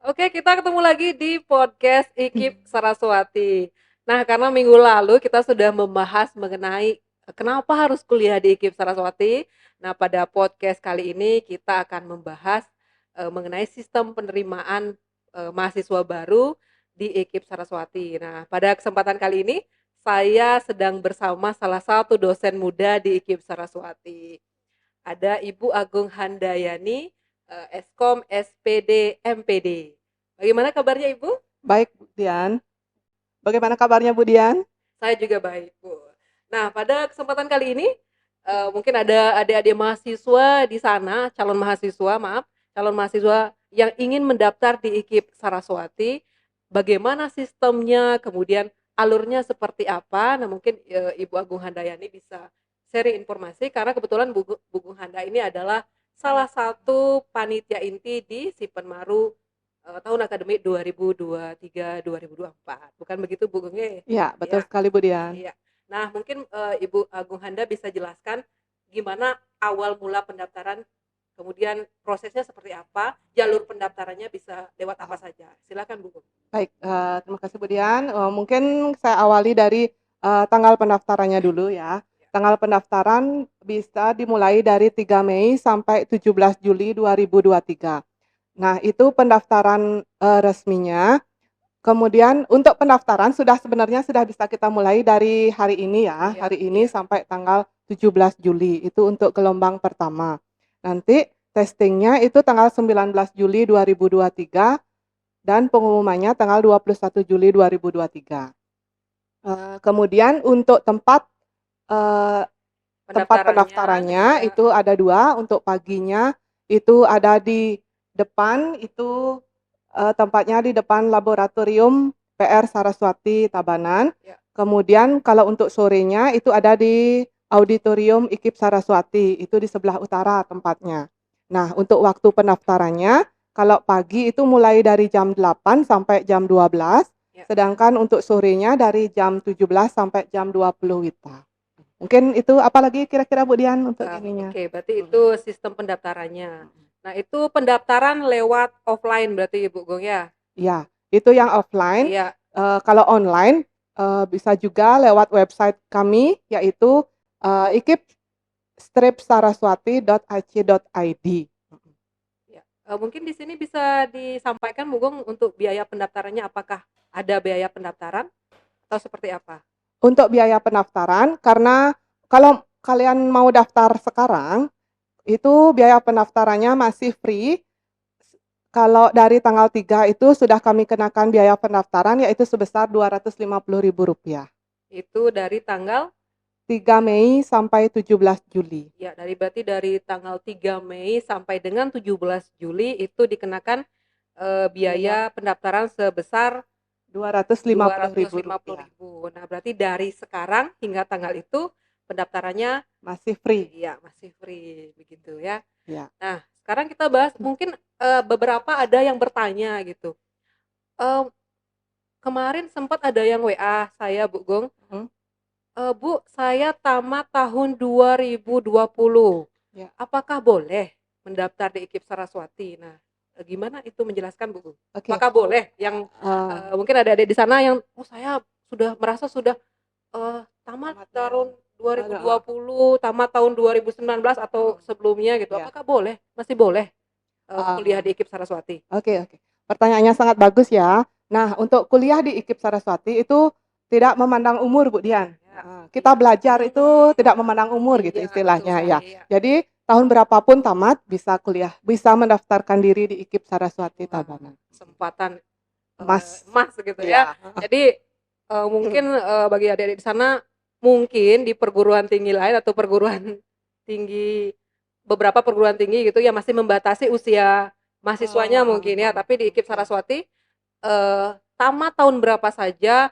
Oke, kita ketemu lagi di podcast IKIP Saraswati. Nah, karena minggu lalu kita sudah membahas mengenai kenapa harus kuliah di IKIP Saraswati. Nah, pada podcast kali ini kita akan membahas mengenai sistem penerimaan mahasiswa baru di IKIP Saraswati. Nah, pada kesempatan kali ini saya sedang bersama salah satu dosen muda di IKIP Saraswati. Ada Ibu Agung Handayani, Eskom SPD MPD. Bagaimana kabarnya Ibu? Baik, Bu Dian. Bagaimana kabarnya Bu Dian? Saya juga baik, Bu. Nah, pada kesempatan kali ini mungkin ada adik-adik mahasiswa di sana, calon mahasiswa yang ingin mendaftar di IKIP Saraswati. Bagaimana sistemnya, kemudian alurnya seperti apa? Nah, mungkin Ibu Agung Handayani bisa sharing informasi karena kebetulan Bu Agung Handa ini adalah salah satu panitia inti di Sipenmaru tahun akademik 2023-2024. Bukan begitu Bu Gunge? Ya, betul Ya, sekali Bu Dian. iya. Nah, mungkin Ibu Agung Handa bisa jelaskan gimana awal mula pendaftaran, kemudian prosesnya seperti apa, jalur pendaftarannya bisa lewat apa saja. Silakan Bu Gung. Baik, terima kasih Bu Dian. Mungkin saya awali dari tanggal pendaftarannya dulu ya. Tanggal pendaftaran bisa dimulai dari 3 Mei sampai 17 Juli 2023. Nah, itu pendaftaran resminya. Kemudian untuk pendaftaran sebenarnya sudah bisa kita mulai dari hari ini ya, Iya, hari ini iya. sampai tanggal 17 Juli, itu untuk gelombang pertama. Nanti testingnya itu tanggal 19 Juli 2023 dan pengumumannya tanggal 21 Juli 2023. Kemudian untuk eee, tempat Pendaftarannya, pendaftarannya iya. itu ada 2, untuk paginya itu ada di depan, itu tempatnya di depan Laboratorium PR Saraswati Tabanan. Ya. Kemudian kalau untuk sorenya itu ada di Auditorium IKIP Saraswati, itu di sebelah utara tempatnya. Nah, untuk waktu pendaftarannya, kalau pagi itu mulai dari jam 8 sampai jam 12, Ya. sedangkan untuk sorenya dari jam 17 sampai jam 20 WITA. Mungkin itu apalagi kira-kira Bu Dian untuk ininya? Oke, berarti itu sistem pendaftarannya. Nah, itu pendaftaran lewat offline berarti Ibu Gung ya? Iya, itu yang offline. Iya. Kalau online bisa juga lewat website kami yaitu ikip-saraswati.ac.id. Ya. Mungkin di sini bisa disampaikan Bu Gung untuk biaya pendaftarannya apakah ada biaya pendaftaran atau seperti apa? Untuk biaya pendaftaran, karena kalau kalian mau daftar sekarang, itu biaya pendaftarannya masih free. Kalau dari tanggal 3 itu sudah kami kenakan biaya pendaftaran yaitu sebesar Rp250.000. Itu dari tanggal 3 Mei sampai 17 Juli. ya berarti dari tanggal 3 Mei sampai dengan 17 Juli itu dikenakan biaya pendaftaran sebesar Rp250.000. Rp250.000. Nah, berarti dari sekarang hingga tanggal itu pendaftarannya Masih free. iya masih free begitu ya. Ya. Nah, sekarang kita bahas mungkin beberapa ada yang bertanya gitu. Eh, Kemarin sempat ada yang WA saya Bu Gung. Mhm. Bu, saya tamat tahun 2020. Ya. Apakah boleh mendaftar di IKIP Saraswati? Nah, gimana itu menjelaskan Bu Gung? Oke. Apakah boleh yang mungkin ada adik di sana yang saya sudah merasa sudah tamat tahun 2020, tamat tahun 2019 atau sebelumnya gitu. Ya. Apakah boleh? Masih boleh kuliah di Ah, IKIP Saraswati? oke. Pertanyaannya sangat bagus ya. Nah, untuk kuliah di IKIP Saraswati itu tidak memandang umur, Bu Dian. Ya, Kita iya. belajar itu tidak memandang umur gitu Iya, betul istilahnya ya. sekali ya. Jadi tahun berapapun tamat bisa kuliah, bisa mendaftarkan diri di IKIP Saraswati Wah, Tabanan. kesempatan Emas. emas gitu ya. Ya. Jadi mungkin bagi adik-adik di sana mungkin di perguruan tinggi lain atau perguruan tinggi beberapa perguruan tinggi gitu ya masih membatasi usia mahasiswanya mungkin ya, tapi di IKIP Saraswati tamat tahun berapa saja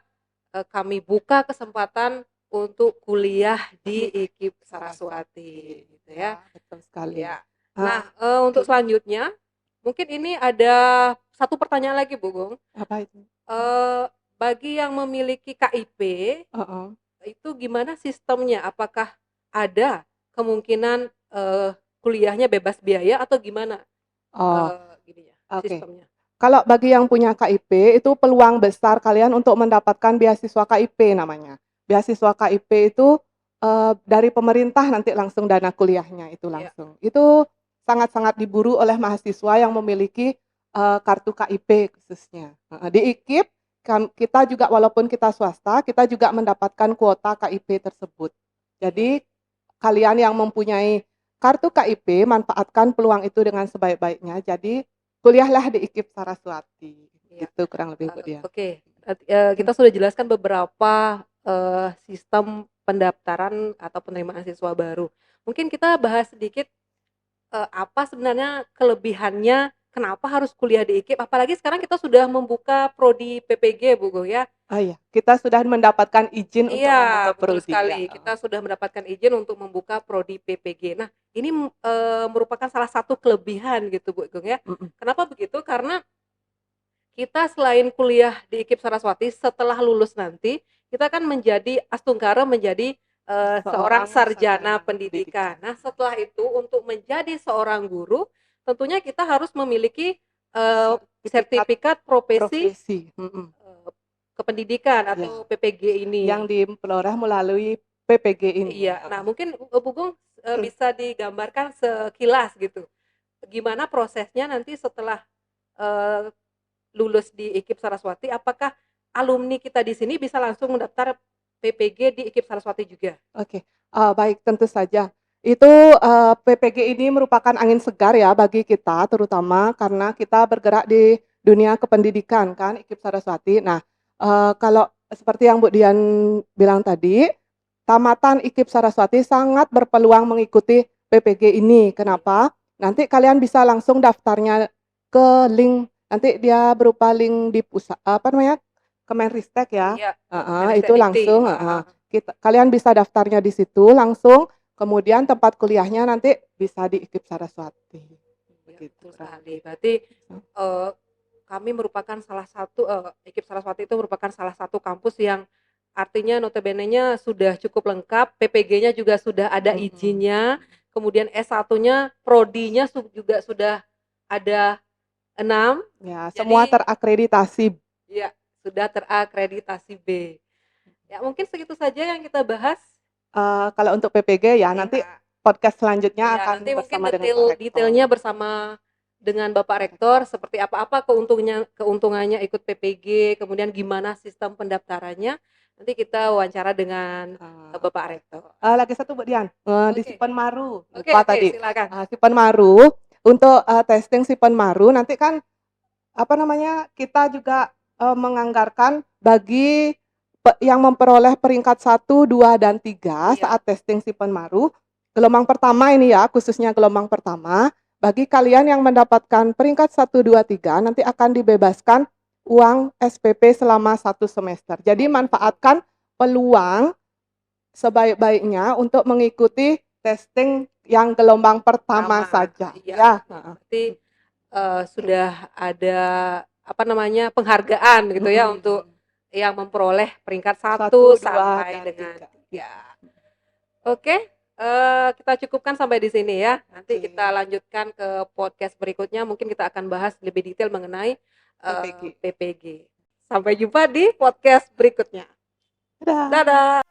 kami buka kesempatan untuk kuliah di IKIP Saraswati gitu ya. Betul sekali. Ya. Nah, untuk selanjutnya mungkin ini ada satu pertanyaan lagi Bu Gung. Apa itu? Bagi yang memiliki KIP Heeh. itu gimana sistemnya? Apakah ada kemungkinan kuliahnya bebas biaya atau gimana Oh, gininya oke. sistemnya? Kalau bagi yang punya KIP itu peluang besar kalian untuk mendapatkan beasiswa KIP namanya. Beasiswa KIP itu, dari pemerintah nanti langsung dana kuliahnya itu Iya. langsung. Itu sangat-sangat diburu oleh mahasiswa yang memiliki, kartu KIP khususnya, heeh. Di IKIP kita juga walaupun kita swasta, kita juga mendapatkan kuota KIP tersebut. Iya. Jadi kalian yang mempunyai kartu KIP manfaatkan peluang itu dengan sebaik-baiknya. Jadi kuliahlah di IKIP Saraswati, Iya. gitu kurang lebih Bu Dian. Oke, kita sudah jelaskan beberapa, sistem pendaftaran atau penerimaan siswa baru. Mungkin kita bahas sedikit, apa sebenarnya kelebihannya, kenapa harus kuliah di IKIP? Apalagi sekarang kita sudah membuka prodi PPG Bu Go ya. Oh iya, kita sudah mendapatkan izin untuk membuka Iya, betul prodi ya, sekali. Kita sudah mendapatkan izin untuk membuka prodi PPG. Nah, ini, merupakan salah satu kelebihan gitu Bu Gong ya. mhm. Kenapa begitu? Karena kita selain kuliah di IKIP Saraswati, setelah lulus nanti, kita kan menjadi Astungkara menjadi, seorang Seorang sarjana sarjana pendidikan. pendidikan. Nah, setelah itu untuk menjadi seorang guru, tentunya kita harus memiliki, Sertifikat sertifikat profesi, profesi, eee, kependidikan ya, atau PPG yang ini. diperoleh melalui PPG ini, Iya. Nah, mungkin, Bu Gong, bisa digambarkan sekilas gitu, gimana prosesnya nanti setelah, eee, lulus di IKIP Saraswati, apakah alumni kita di sini bisa langsung mendaftar PPG di IKIP Saraswati juga? Oke, baik tentu saja. Itu, PPG ini merupakan angin segar ya bagi kita terutama karena kita bergerak di dunia kependidikan kan IKIP Saraswati. Nah, kalau seperti yang Bu Dian bilang tadi, tamatan IKIP Saraswati sangat berpeluang mengikuti PPG ini. Kenapa? Nanti kalian bisa langsung daftarnya ke link, nanti dia berupa link di apa namanya, Kemenristek ya, Iya, heeh, itu Menristek-Dikti, langsung heeh. Kalian bisa daftarnya di situ langsung, kemudian tempat kuliahnya nanti bisa di IKIP Saraswati, Iya, begitu betul kurang sekali. lebih. Berarti, eee, kami merupakan salah satu, IKIP Saraswati itu merupakan salah satu kampus yang artinya notabene-nya sudah cukup lengkap, PPG-nya juga sudah ada Mhm, izinnya, kemudian S1-nya, prodinya juga sudah ada 6, ya semua jadi terakreditasi. ya sudah terakreditasi B. Ya mungkin segitu saja yang kita bahas. Kalau untuk PPG ya nanti Iya. podcast selanjutnya Iya, akan nanti mungkin bersama dengan Pak detailnya Rektor. bersama dengan Bapak Pak Rektor, Rektor. seperti apa keuntungannya ikut PPG, kemudian gimana sistem pendaftarannya, nanti kita wawancara dengan, Bapak Rektor. Lagi satu Bu Dian, di Oke. Sipenmaru, Oke lupa oke, tadi. silakan. Sipenmaru, untuk, testing Sipenmaru nanti kan, apa namanya, kita juga, menganggarkan bagi yang memperoleh peringkat 1, 2, dan 3 Iya. saat testing Sipenmaru, gelombang pertama ini ya, khususnya gelombang pertama, bagi kalian yang mendapatkan peringkat 1, 2, 3 nanti akan dibebaskan uang SPP selama 1 semester. Jadi Oh, manfaatkan peluang sebaik-baiknya untuk mengikuti testing yang gelombang pertama pertama, saja, iya. ya, heeh. Berarti, sudah ada, apa namanya, penghargaan gitu ya untuk Mhm. yang memperoleh peringkat Satu, satu dua, sampai dan dengan tiga. 3. Oke, kita cukupkan sampai di sini ya. Nanti kita Oke, lanjutkan ke podcast berikutnya, mungkin kita akan bahas lebih detail mengenai, PPG. PPG. Sampai jumpa di podcast berikutnya. Dadah. Dadah.